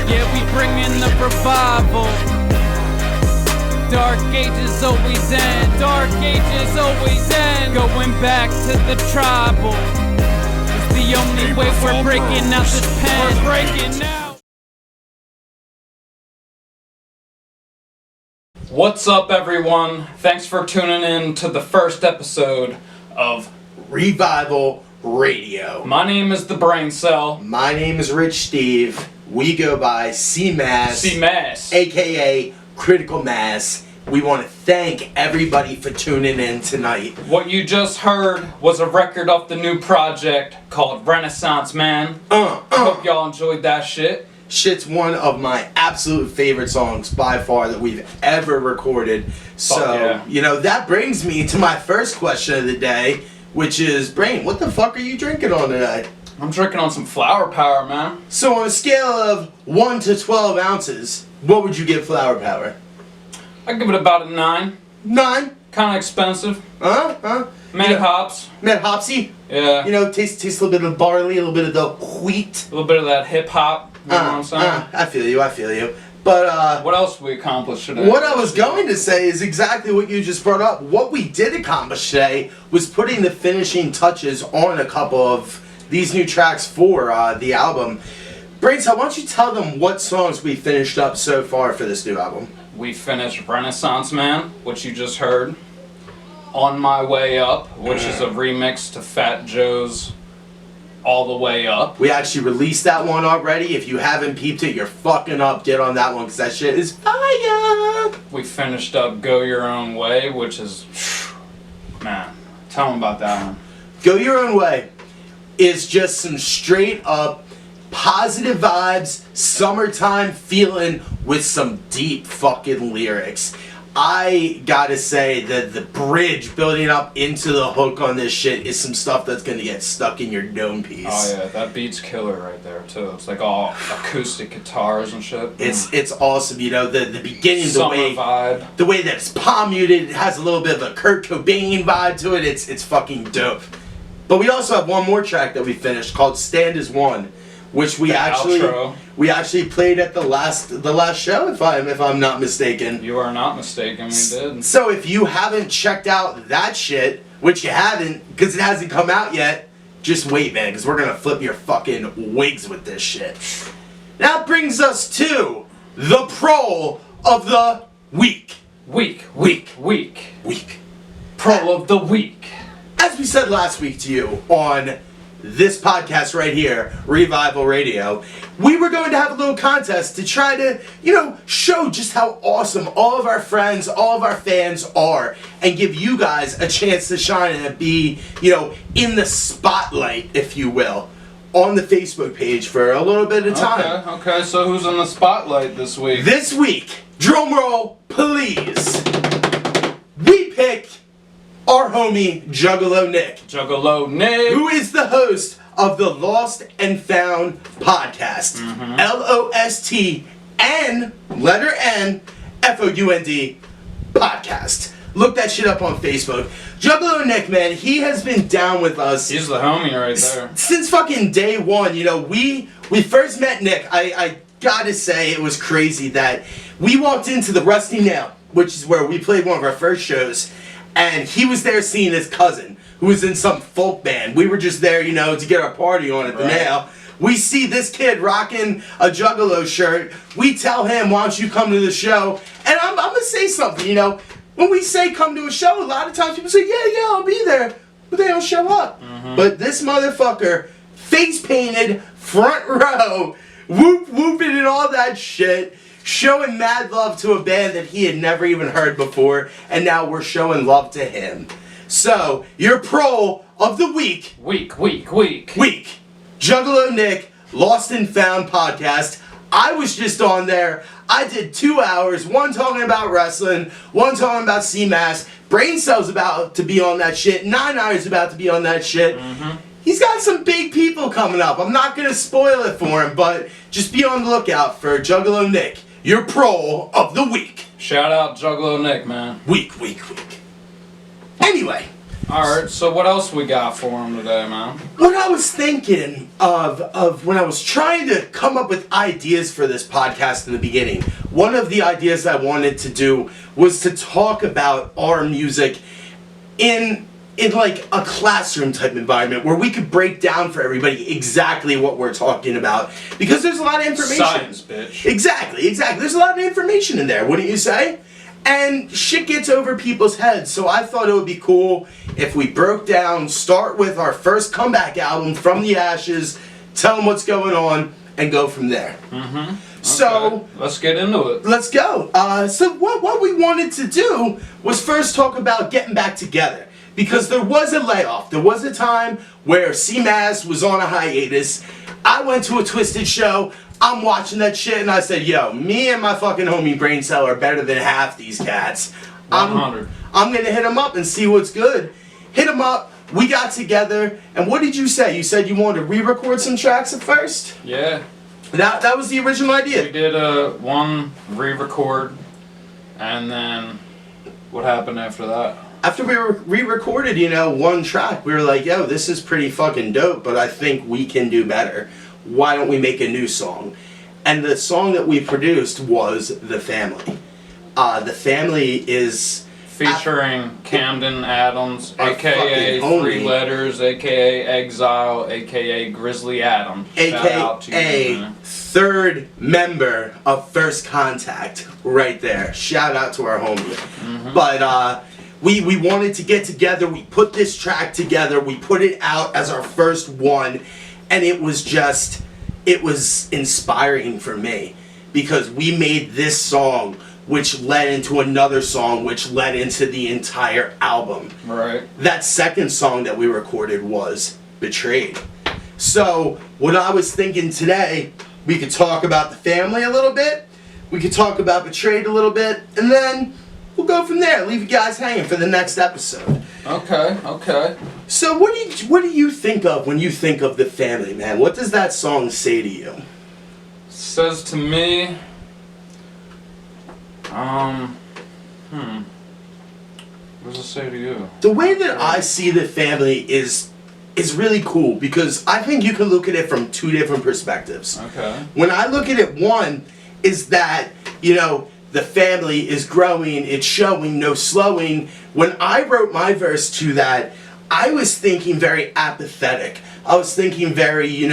Yeah, we bringin' the revival. Dark ages always end. Dark ages always end. Going back to the tribal. It's the only way we're breaking out this pen. We're breaking out. What's up, everyone? Thanks for tuning in to the first episode of Revival Radio. My name is The Brain Cell. My name is Rich Steve. We go by CMASS. CMASS. AKA Critical Mass. We want to thank everybody for tuning in tonight. What you just heard was a record off the new project called Renaissance Man. Hope y'all enjoyed that shit. Shit's one of my absolute favorite songs by far that we've ever recorded. So, yeah. That brings me to my first question of the day, which is, Brain, what the fuck are you drinking on tonight? I'm drinking on some flower power, man. So on a scale of 1 to 12 ounces, what would you give flower power? I'd give it about a 9. 9? Kind of expensive. Mad hops. Mad hopsy? Yeah. Taste a little bit of the barley, a little bit of the wheat. A little bit of that hip hop. You know what I'm saying? I feel you. But, what else we accomplished today? What I was going to say is exactly what you just brought up. What we did accomplish today was putting the finishing touches on a couple of these new tracks for the album. Brains, why don't you tell them what songs we finished up so far for this new album? We finished Renaissance Man, which you just heard. On My Way Up, which is a remix to Fat Joe's All the Way Up. We actually released that one already. If you haven't peeped it, you're fucking up. Get on that one, because that shit is fire. We finished up Go Your Own Way, which is, man, tell them about that one. Go Your Own Way is just some straight up positive vibes, summertime feeling with some deep fucking lyrics. I gotta say that the bridge building up into the hook on this shit is some stuff that's gonna get stuck in your dome piece. Oh yeah, that beat's killer right there too. It's like all acoustic guitars and shit. It's awesome, the beginning, Summer vibe. The way that it's palm muted, it has a little bit of a Kurt Cobain vibe to it. It's fucking dope. But we also have one more track that we finished called Stand As One, which we actually played at the last show, if I'm not mistaken. You are not mistaken, we did. So if you haven't checked out that shit, which you haven't, because it hasn't come out yet, just wait, man, because we're gonna flip your fucking wigs with this shit. That brings us to the Prole of the Week. Week. Prole of the Week. As we said last week to you on this podcast right here, Revival Radio, we were going to have a little contest to try to, show just how awesome all of our friends, all of our fans are, and give you guys a chance to shine and be, in the spotlight, if you will, on the Facebook page for a little bit of time. Okay, so who's in the spotlight this week? This week, drum roll, please, we picked our homie Juggalo Nick. Who is the host of the Lost and Found podcast. LOSTN, letter N, FOUND podcast. Look that shit up on Facebook. Juggalo Nick, man, he has been down with us. He's the homie right there. Since fucking day one, we first met Nick. I gotta say, it was crazy that we walked into the Rusty Nail, which is where we played one of our first shows. And he was there seeing his cousin, who was in some folk band. We were just there, to get our party on at the Nail. We see this kid rocking a Juggalo shirt. We tell him, why don't you come to the show? And I'm going to say something, When we say come to a show, a lot of times people say, yeah, I'll be there. But they don't show up. But this motherfucker, face painted, front row, whooping and all that shit, showing mad love to a band that he had never even heard before, and now we're showing love to him. So, your Prole of the Week. Week. Juggalo Nick, Lost and Found podcast. I was just on there. I did 2 hours, one talking about wrestling, one talking about CMASS. Brain Cell's about to be on that shit. 9 hours about to be on that shit. He's got some big people coming up. I'm not going to spoil it for him, but just be on the lookout for Juggalo Nick, your Prole of the Week. Shout out Juggalo Nick, man. Week. Anyway, Alright, so what else we got for him today, man? What I was thinking of when I was trying to come up with ideas for this podcast in the beginning, one of the ideas I wanted to do was to talk about our music in like a classroom type environment where we could break down for everybody exactly what we're talking about, because there's a lot of information. Science, bitch. Exactly. There's a lot of information in there, wouldn't you say? And shit gets over people's heads, so I thought it would be cool if we broke down, start with our first comeback album, From the Ashes, tell them what's going on, and go from there. Okay. So let's get into it. let's go. So what we wanted to do was first talk about getting back together, because there was a layoff. There was a time where CMASS was on a hiatus. I went to a Twisted show. I'm watching that shit and I said, yo, me and my fucking homie Brain Cell are better than half these cats. 100. I'm gonna hit them up and see what's good. Hit them up. We got together, and what did you say? You said you wanted to re-record some tracks at first? Yeah. That was the original idea. We did one re-record, and then what happened after that? After we re-recorded, one track, we were like, yo, this is pretty fucking dope, but I think we can do better. Why don't we make a new song? And the song that we produced was The Family. The Family is... Featuring Cambden Adams, Our a.k.a. fucking Three homie. Letters, a.k.a. Exile, a.k.a. Grizzly Adam. Shout out to you, AKA man. third member of First Contact, right there. Shout out to our homie. Mm-hmm. But we wanted to get together. We put this track together. We put it out as our first one, and it was inspiring for me, because we made this song, which led into another song, which led into the entire album. Right. That second song that we recorded was Betrayed. So, what I was thinking today, we could talk about The Family a little bit, we could talk about Betrayed a little bit, and then we'll go from there. Leave you guys hanging for the next episode. Okay. So, what do you think of when you think of The Family, man? What does that song say to you? Says to me, what does it say to you? The way that I see The Family is really cool, because I think you can look at it from two different perspectives. Okay. When I look at it, one is that, the family is growing, it's showing, no slowing. When I wrote my verse to that, I was thinking very apathetic. I was thinking very,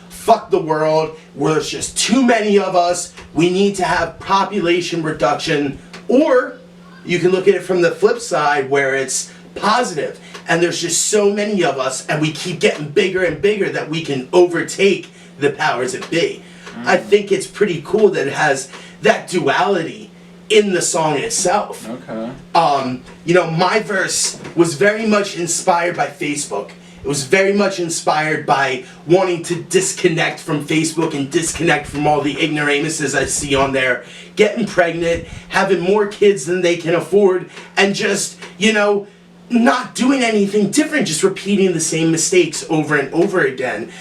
fuck the world, there's just too many of us, we need to have population reduction. Or you can look at it from the flip side, where it's positive, and there's just so many of us, and we keep getting bigger and bigger that we can overtake the powers that be. I think it's pretty cool that it has that duality in the song itself. Okay. My verse was very much inspired by Facebook. It was very much inspired by wanting to disconnect from Facebook and disconnect from all the ignoramuses I see on there. Getting pregnant, having more kids than they can afford, and just, not doing anything different, just repeating the same mistakes over and over again.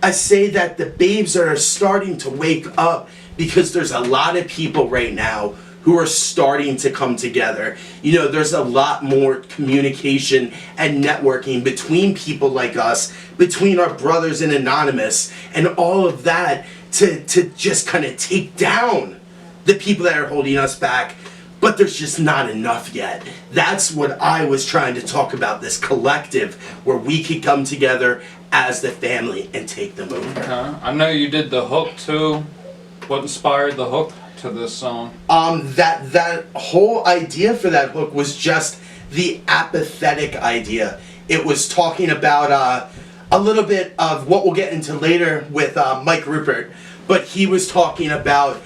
I say that the babes are starting to wake up, because there's a lot of people right now who are starting to come together. There's a lot more communication and networking between people like us, between our brothers in Anonymous, and all of that to just kind of take down the people that are holding us back. But there's just not enough yet. That's what I was trying to talk about, this collective where we could come together as the family and take them over. Okay. I know you did the hook too. What inspired the hook to this song? That whole idea for that hook was just the apathetic idea. It was talking about a little bit of what we'll get into later with Mike Ruppert, but he was talking about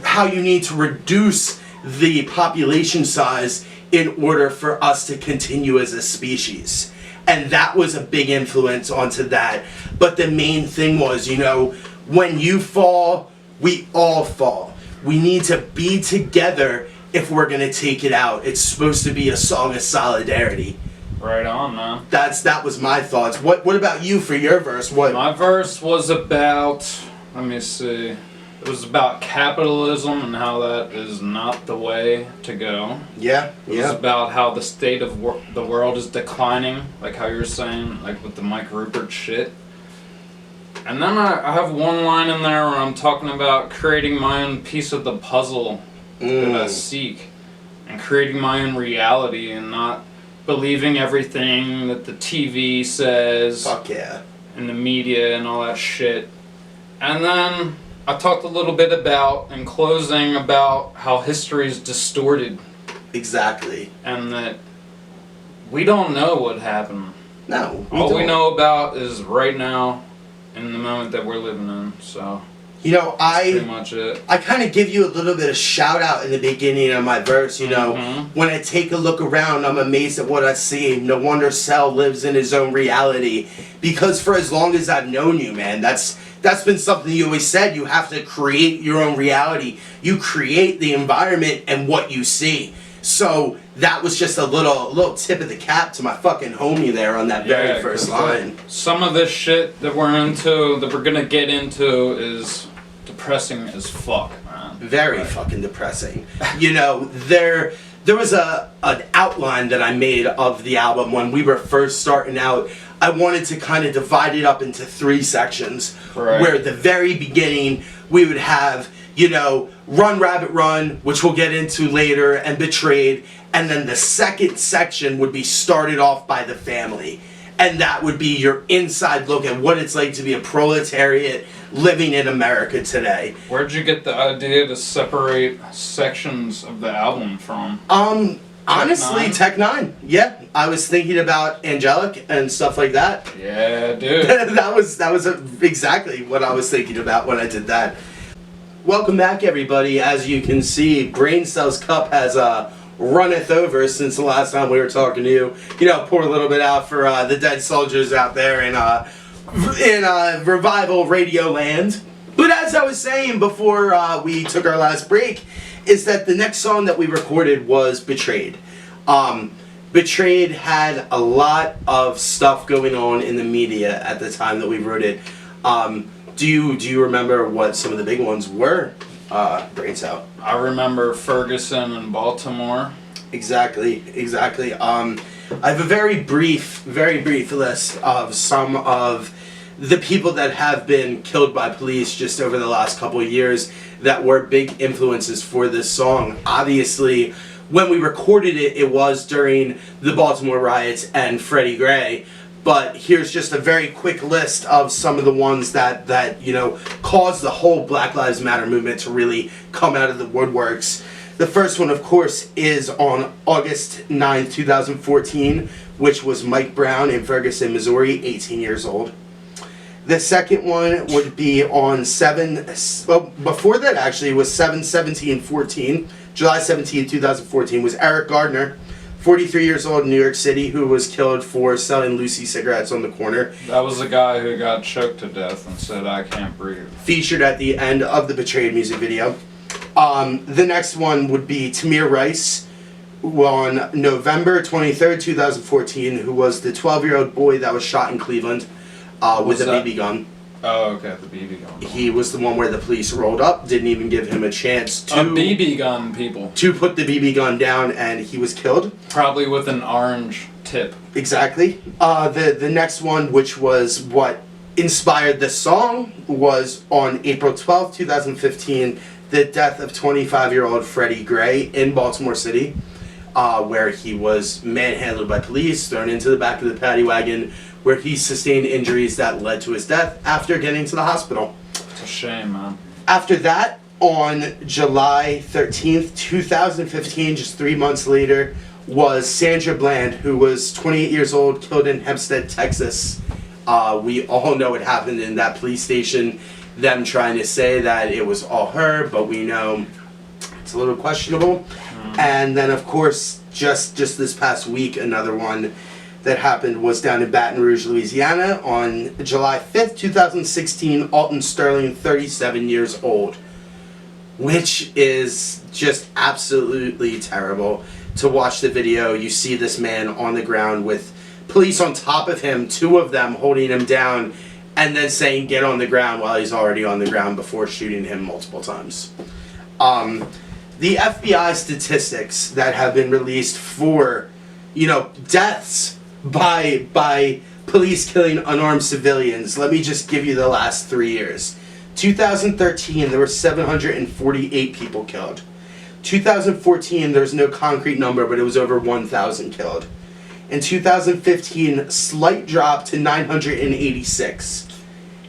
how you need to reduce the population size in order for us to continue as a species. And that was a big influence onto that. But the main thing was, when you fall, we all fall. We need to be together if we're gonna take it out. It's supposed to be a song of solidarity. Right on, man. That was my thoughts. What about you for your verse? My verse was about, let me see, It was about capitalism and how that is not the way to go. Yeah, It was about how the state of the world is declining, like how you were saying, like with the Mike Ruppert shit. And then I have one line in there where I'm talking about creating my own piece of the puzzle that I seek, and creating my own reality and not believing everything that the TV says. Fuck yeah. And the media and all that shit. And then I talked a little bit about, in closing, about how history is distorted. Exactly. And that we don't know what happened. No. All we know about is right now, in the moment that we're living in. So, you know, that's pretty much it. I kind of give you a little bit of shout out in the beginning of my verse, you know. When I take a look around, I'm amazed at what I see. No wonder Cell lives in his own reality. Because for as long as I've known you, man, that's been something you always said. You have to create your own reality. You create the environment and what you see. So that was just a little tip of the cap to my fucking homie there on that very first line. Some of this shit that we're into, that we're gonna get into, is depressing as fuck, man. Very fucking depressing. You know, there was an outline that I made of the album when we were first starting out. I wanted to kind of divide it up into 3 sections. Right. Where at the very beginning we would have, you know, Run Rabbit Run, which we'll get into later, and Betrayed, and then the second section would be started off by The Family. And that would be your inside look at what it's like to be a proletariat living in America today. Where'd you get the idea to separate sections of the album from? Honestly, Tech 9. Yeah, I was thinking about Angelic and stuff like that. Yeah, dude. that was exactly what I was thinking about when I did that. Welcome back, everybody. As you can see, Brain Cells Cup has runneth over since the last time we were talking to you. You know, pour a little bit out for the dead soldiers out there in Revival Radio Land. But as I was saying before we took our last break, is that the next song that we recorded was Betrayed. Betrayed had a lot of stuff going on in the media at the time that we wrote it. Do you remember what some of the big ones were, Brain Cell? I remember Ferguson and Baltimore. Exactly. I have a very brief list of some of the people that have been killed by police just over the last couple of years that were big influences for this song. Obviously, when we recorded it, it was during the Baltimore riots and Freddie Gray. But here's just a very quick list of some of the ones that you know, caused the whole Black Lives Matter movement to really come out of the woodworks. The first one, of course, is on August 9th, 2014, which was Mike Brown in Ferguson, Missouri, 18 years old. The second one would be on before that actually was 7/17/14, July 17th, 2014, was Eric Gardner, 43 years old in New York City, who was killed for selling Lucy cigarettes on the corner. That was the guy who got choked to death and said, "I can't breathe." Featured at the end of the Betrayed music video. The next one would be Tamir Rice on November 23rd, 2014, who was the 12-year-old boy that was shot in Cleveland with a BB gun. Oh, okay, the BB gun. He was the one where the police rolled up, didn't even give him a chance to... A BB gun, people. To put the BB gun down, and he was killed. Probably with an orange tip. Exactly. The next one, which was what inspired the song, was on April 12th, 2015, the death of 25-year-old Freddie Gray in Baltimore City, where he was manhandled by police, thrown into the back of the paddy wagon, where he sustained injuries that led to his death after getting to the hospital. It's a shame, man. After that, on July 13th, 2015, just 3 months later, was Sandra Bland, who was 28 years old, killed in Hempstead, Texas. We all know what happened in that police station, them trying to say that it was all her, but we know it's a little questionable. And then, of course, just this past week, another one that happened was down in Baton Rouge, Louisiana, on July 5th, 2016, Alton Sterling, 37 years old. Which is just absolutely terrible. To watch the video, you see this man on the ground with police on top of him, 2 of them holding him down, and then saying get on the ground while he's already on the ground before shooting him multiple times. The FBI statistics that have been released for, deaths by police killing unarmed civilians, let me just give you the last 3 years. 2013, there were 748 people killed. 2014, there's no concrete number, but it was over 1,000 killed. In 2015, slight drop to 986.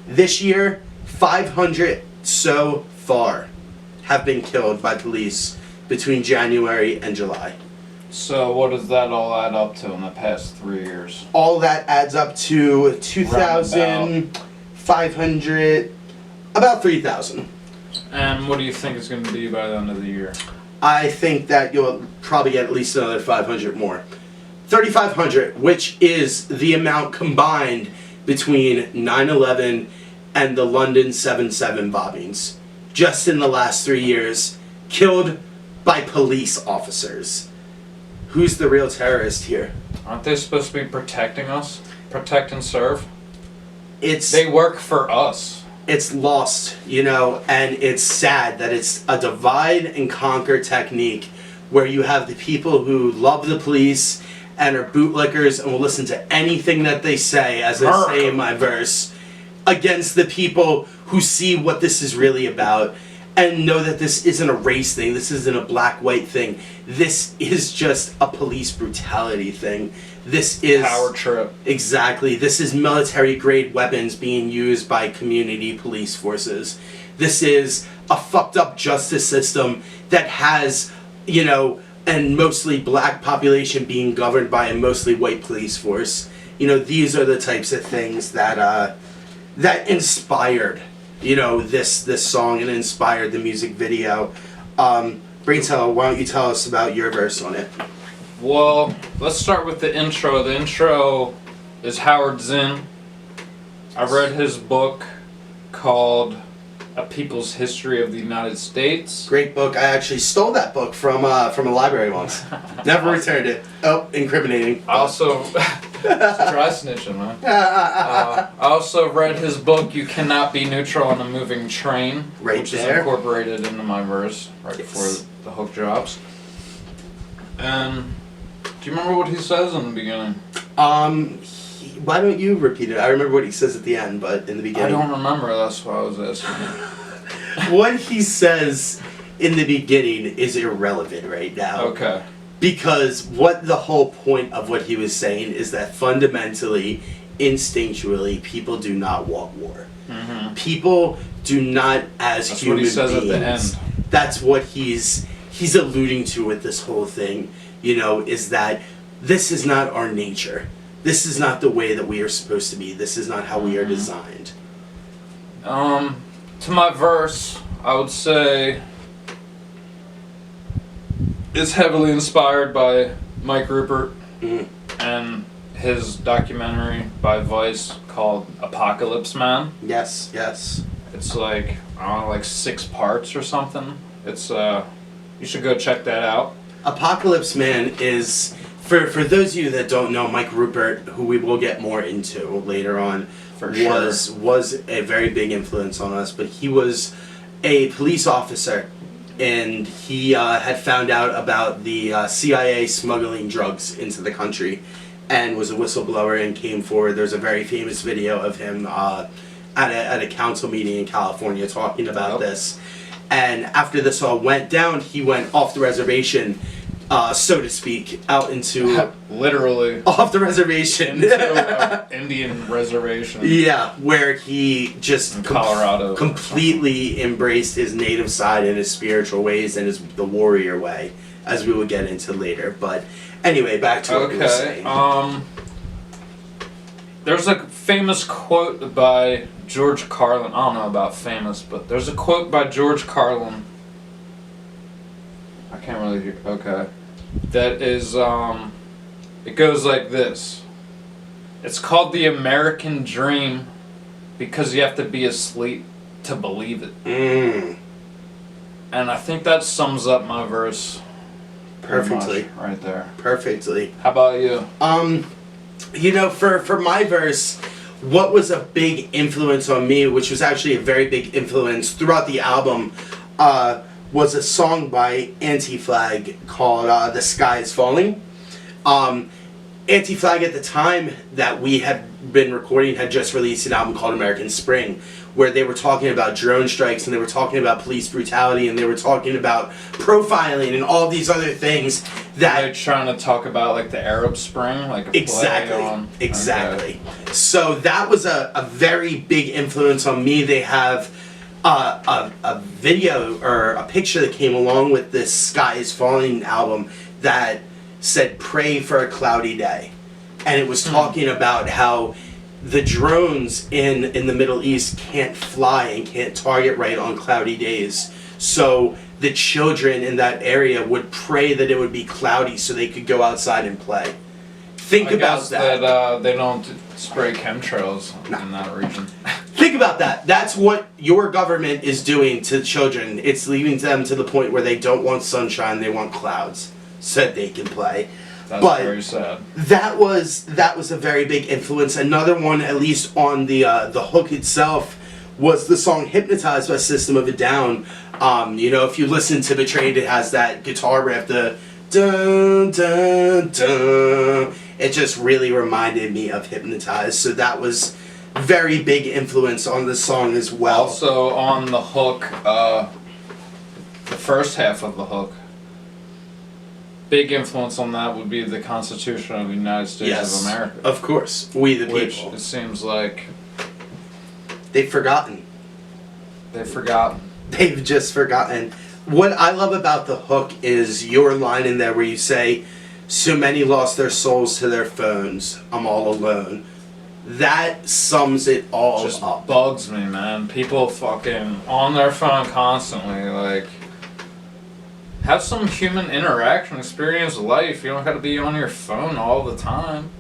This year, 500 so far have been killed by police between January and July. So what does that all add up to in the past 3 years? All that adds up to 2,500, about 3,000. And what do you think it's going to be by the end of the year? I think that you'll probably get at least another 500 more. 3,500, which is the amount combined between 9/11 and the London 7/7 bombings. Just in the last 3 years, killed by police officers. Who's the real terrorist here? Aren't they supposed to be protecting us? Protect and serve? It's They work for us. It's lost, and it's sad that it's a divide and conquer technique where you have the people who love the police and are bootlickers and will listen to anything that they say, as I say in my verse, against the people who see what this is really about and know that this isn't a race thing, this isn't a black-white thing, this is just a police brutality thing. This is power trip. Exactly. This is military-grade weapons being used by community police forces. This is a fucked up justice system that has, and mostly black population being governed by a mostly white police force. These are the types of things that inspired, this song and inspired the music video. Braintel, why don't you tell us about your verse on it? Well, let's start with the intro. The intro is Howard Zinn. I read his book called A People's History of the United States. Great book. I actually stole that book from a library once. Never returned it. Oh, incriminating. I also try snitching, man. I also read his book You Cannot Be Neutral on a Moving Train, which is incorporated into my verse right before the hook drops. And do you remember what he says in the beginning? Why don't you repeat it? I remember what he says at the end, but in the beginning... I don't remember, that's why I was asking. What he says in the beginning is irrelevant right now. Okay. Because what the whole point of what he was saying is that fundamentally, instinctually, people do not want war. Mm-hmm. People do not, as that's human beings... That's what he says beings, at the end. That's what he's alluding to with this whole thing, is that this is not our nature. This is not the way that we are supposed to be. This is not how we are designed. To my verse, I would say it's heavily inspired by Mike Ruppert and his documentary by Vice called Apocalypse Man. Yes. It's like 6 parts or something. It's you should go check that out. Apocalypse Man is, for those of you that don't know, Mike Ruppert, who we will get more into later on, was a very big influence on us. But he was a police officer, and he had found out about the CIA smuggling drugs into the country, and was a whistleblower and came forward. There's a very famous video of him at a council meeting in California talking about this. And after this all went down, he went off the reservation, so to speak, out into... Literally. Off the reservation. Into Indian reservation. Yeah, where he just... In Colorado. Completely embraced his native side and his spiritual ways and the warrior way, as we will get into later. But anyway, back to what we were saying. There's a famous quote by George Carlin. I don't know about famous, but there's a quote by George Carlin. I can't really hear. Okay. That is, it goes like this. It's called the American Dream because you have to be asleep to believe it. And I think that sums up my verse perfectly. Right there. Perfectly. How about you? For my verse, what was a big influence on me, which was actually a very big influence throughout the album, was a song by Anti-Flag called The Sky is Falling. Anti-Flag at the time that we had been recording had just released an album called American Spring, where they were talking about drone strikes and they were talking about police brutality and they were talking about profiling and all these other things that... They're trying to talk about like the Arab Spring, like a Exactly, play on... exactly. Okay. So that was a very big influence on me. They have a video or a picture that came along with this Sky is Falling album that said pray for a cloudy day, and it was talking about how the drones in the Middle East can't fly and can't target right on cloudy days, so the children in that area would pray that it would be cloudy so they could go outside and play. Think about that. They don't spray chemtrails in that region. Think about that. That's what your government is doing to children. It's leaving them to the point where they don't want sunshine, they want clouds, so that they can play. That's very sad. That was a very big influence. Another one, at least on the hook itself, was the song "Hypnotized" by System of a Down. If you listen to Betrayed, it has that guitar riff, the dun dun dun. It just really reminded me of Hypnotized. So that was very big influence on the song as well. Also on the hook, the first half of the hook. Big influence on that would be the Constitution of the United States of America. Of course. We the which people. It seems like... They've forgotten. They've forgotten. They've just forgotten. What I love about the hook is your line in there where you say, "So many lost their souls to their phones. I'm all alone." That sums it all just up. Bugs me, man. People fucking on their phone constantly, like... Have some human interaction, experience life. You don't have to be on your phone all the time.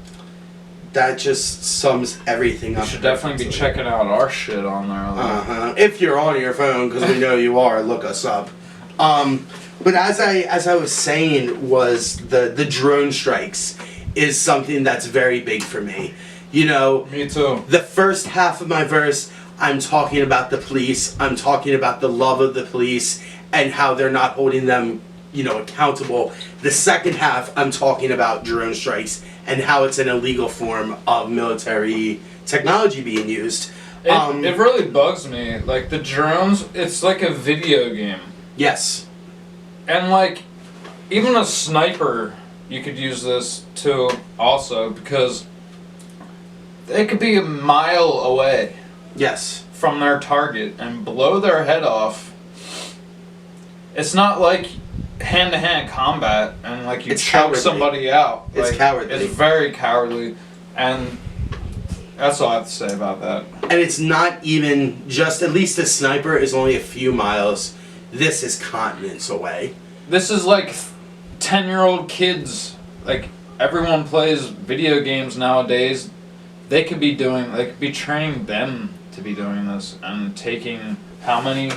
That just sums everything up. You should definitely be checking out our shit on there. If you're on your phone, because we know you are, look us up. But as I was saying, was the drone strikes is something that's very big for me. Me too. The first half of my verse, I'm talking about the police. I'm talking about the love of the police and how they're not holding them, accountable. The second half, I'm talking about drone strikes and how it's an illegal form of military technology being used. It really bugs me. Like, the drones, it's like a video game. Yes. And, like, even a sniper, you could use this too also, because they could be a mile away. Yes. From their target and blow their head off. It's not like hand-to-hand combat and like you choke somebody out. It's cowardly. It's very cowardly, and that's all I have to say about that. And it's not even just, at least a sniper is only a few miles. This is continents away. This is like 10-year-old kids. Like, everyone plays video games nowadays. They could be training them to be doing this and taking how many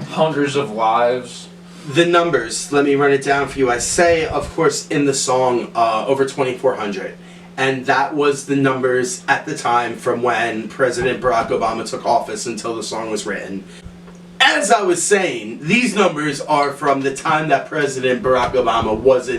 hundreds of lives. The numbers, let me run it down for you. I say, of course, in the song, over 2,400. And that was the numbers at the time from when President Barack Obama took office until the song was written. As I was saying, these numbers are from the time that President Barack Obama was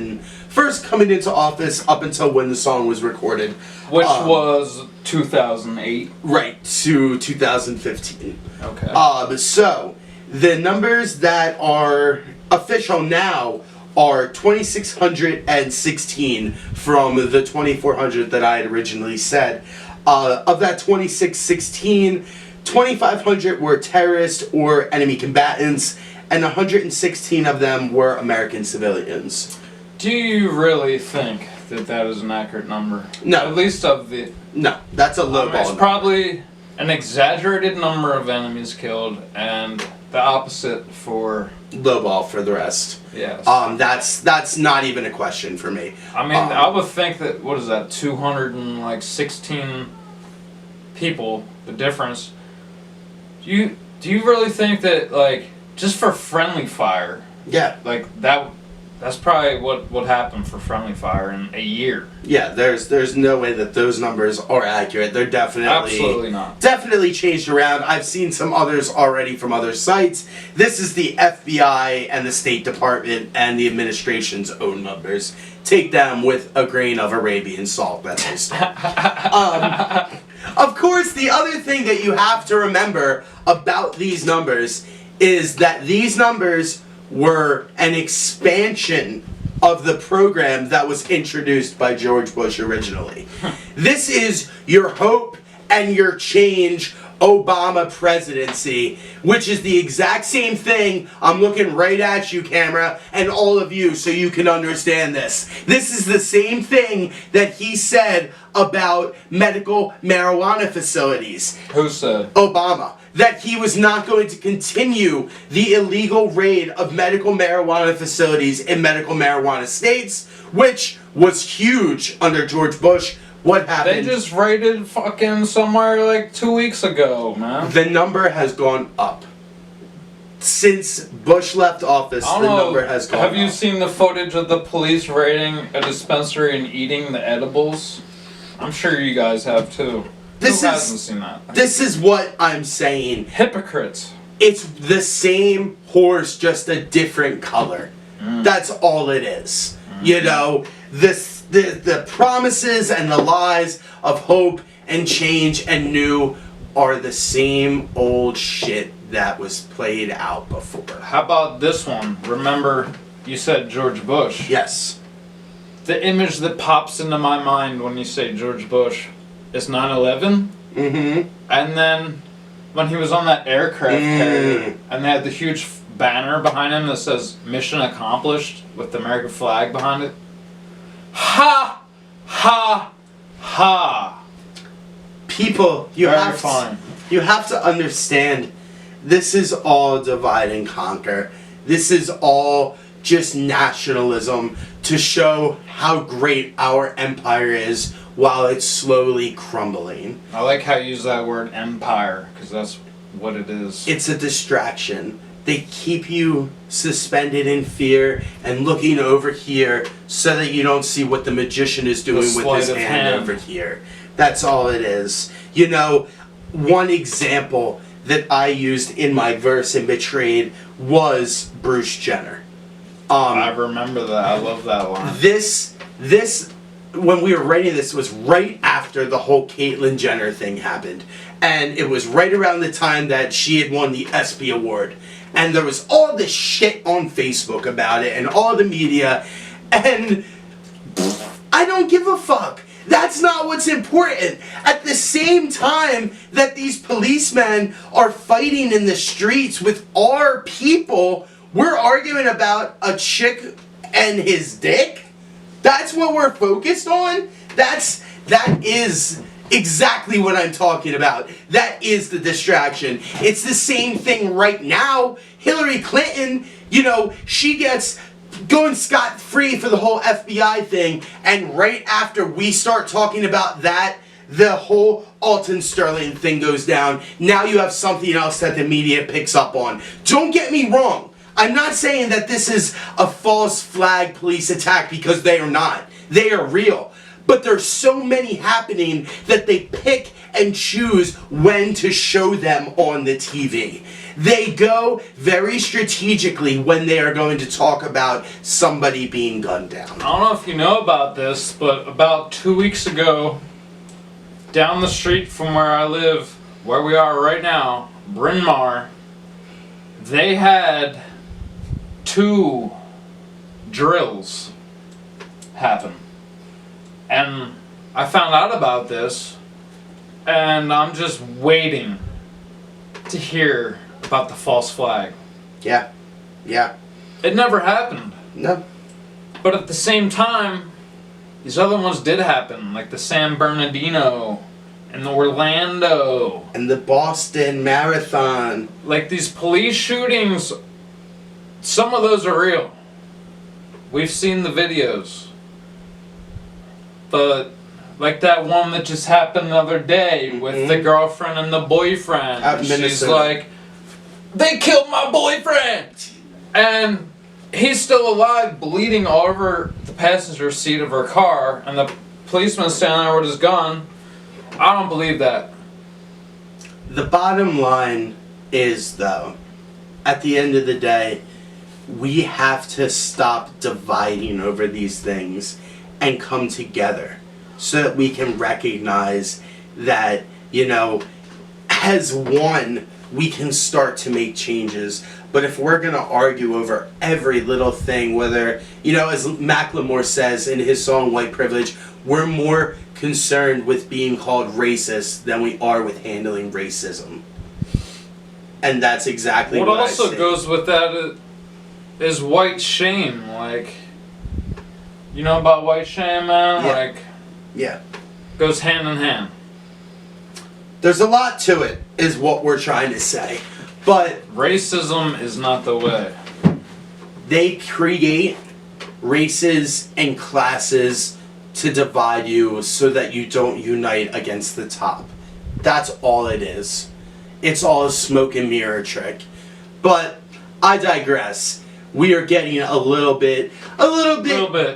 first coming into office up until when the song was recorded. Which was 2008. Right, to 2015. Okay. So, the numbers that are official now are 2,616 from the 2,400 that I had originally said. Of that 2,616, 2,500 were terrorists or enemy combatants, and 116 of them were American civilians. Do you really think that is an accurate number? No. At least of the... No, that's a low ball. It's probably an exaggerated number of enemies killed, and the opposite for... Low ball for the rest. Yes. That's not even a question for me. I mean, I would think that, 216 people, the difference. Do you really think that, like, just for friendly fire... Yeah. Like, that That's probably what happened for friendly fire in a year. Yeah, there's no way that those numbers are accurate. They're definitely Absolutely not. Definitely changed around. I've seen some others already from other sites. This is the FBI and the State Department and the administration's own numbers. Take them with a grain of Arabian salt, that is. Of course, the other thing that you have to remember about these numbers is that these numbers were an expansion of the program that was introduced by George Bush originally. This is your hope and your change Obama presidency, which is the exact same thing. I'm looking right at you, camera, and all of you, so you can understand this. This is the same thing that he said about medical marijuana facilities. Who said? Obama. That he was not going to continue the illegal raid of medical marijuana facilities in medical marijuana states, which was huge under George Bush. What happened? They just raided fucking somewhere like 2 weeks ago, man. The number has gone up. Since Bush left office, the number has gone up. Have you seen the footage of the police raiding a dispensary and eating the edibles? I'm sure you guys have too. Who hasn't seen that? This is what I'm saying. Hypocrites. It's the same horse, just a different color. That's all it is. You know, the promises and the lies of hope and change and new are the same old shit that was played out before. How about this one? Remember, you said George Bush. Yes. The image that pops into my mind when you say George Bush is 9/11. Mm-hmm. And then when he was on that aircraft carrier and they had the huge banner behind him that says "Mission Accomplished" with the American flag behind it. Ha! Ha! Ha! People, you Very have fine. you have to understand, this is all divide and conquer. This is all just nationalism to show how great our empire is while it's slowly crumbling. I like how you use that word empire, because that's what it is. It's a distraction. They keep you suspended in fear and looking over here so that you don't see what the magician is doing with his hand over here. That's all it is. You know, one example that I used in my verse in Betrayed was Bruce Jenner. I remember that. I love that line. This, when we were writing this, was right after the whole Caitlyn Jenner thing happened. And it was right around the time that she had won the ESPY award. And there was all this shit on Facebook about it and all the media. And I don't give a fuck. That's not what's important. At the same time that these policemen are fighting in the streets with our people, we're arguing about a chick and his dick? That's what we're focused on? That is exactly what I'm talking about. That is the distraction. It's the same thing right now. Hillary Clinton, you know, she gets going scot-free for the whole FBI thing, and right after we start talking about that, the whole Alton Sterling thing goes down. Now you have something else that the media picks up on. Don't get me wrong. I'm not saying that this is a false flag police attack, because they are not. They are real. But there's so many happening that they pick and choose when to show them on the TV. They go very strategically when they are going to talk about somebody being gunned down. I don't know if you know about this, but about 2 weeks ago, down the street from where I live, where we are right now, Bryn Mawr, they had 2 drills happen. And I found out about this, and I'm just waiting to hear about the false flag. Yeah. Yeah. It never happened. No. But at the same time, these other ones did happen, like the San Bernardino and the Orlando. And the Boston Marathon. Like these police shootings, some of those are real. We've seen the videos. But like that one that just happened the other day with the girlfriend and the boyfriend. She's like, they killed my boyfriend! And he's still alive, bleeding all over the passenger seat of her car, and the policeman standing there with his gun. I don't believe that. The bottom line is, though, at the end of the day, we have to stop dividing over these things and come together so that we can recognize that, you know, as one, we can start to make changes. But if we're going to argue over every little thing, whether, you know, as Macklemore says in his song White Privilege, we're more concerned with being called racist than we are with handling racism. And that's exactly what I say. What also goes with that is white shame. Like, you know about white shame, man? Yeah. Like, yeah. Goes hand in hand. There's a lot to it, is what we're trying to say. But racism is not the way. They create races and classes to divide you so that you don't unite against the top. That's all it is. It's all a smoke and mirror trick. But I digress. We are getting a little bit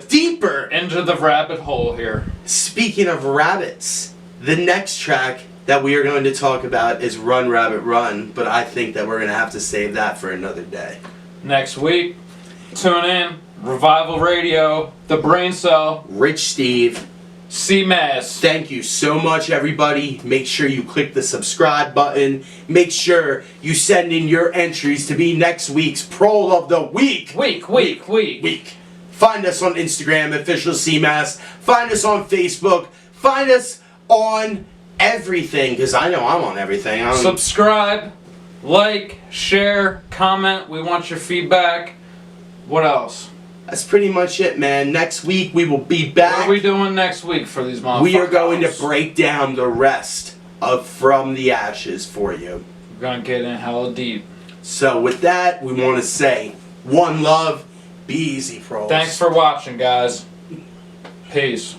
deeper into the rabbit hole here. Speaking of rabbits, the next track that we are going to talk about is Run Rabbit Run, but I think that we're going to have to save that for another day. Next week, tune in, Revival Radio, The Brain Cell, Rich Steve, CMASS. Thank you so much, everybody. Make sure you click the subscribe button. Make sure you send in your entries to be next week's Prole of the Week. Week. Find us on Instagram, official CMASS. Find us on Facebook. Find us on everything, because I know I'm on everything. Subscribe, like, share, comment. We want your feedback. What else? That's pretty much it, man. Next week we will be back. What are we doing next week for these motherfuckers? We are going to break down the rest of From the Ashes for you. We're going to get in hella deep. So with that, we want to say, one love, be easy, Proles. Thanks for watching, guys. Peace.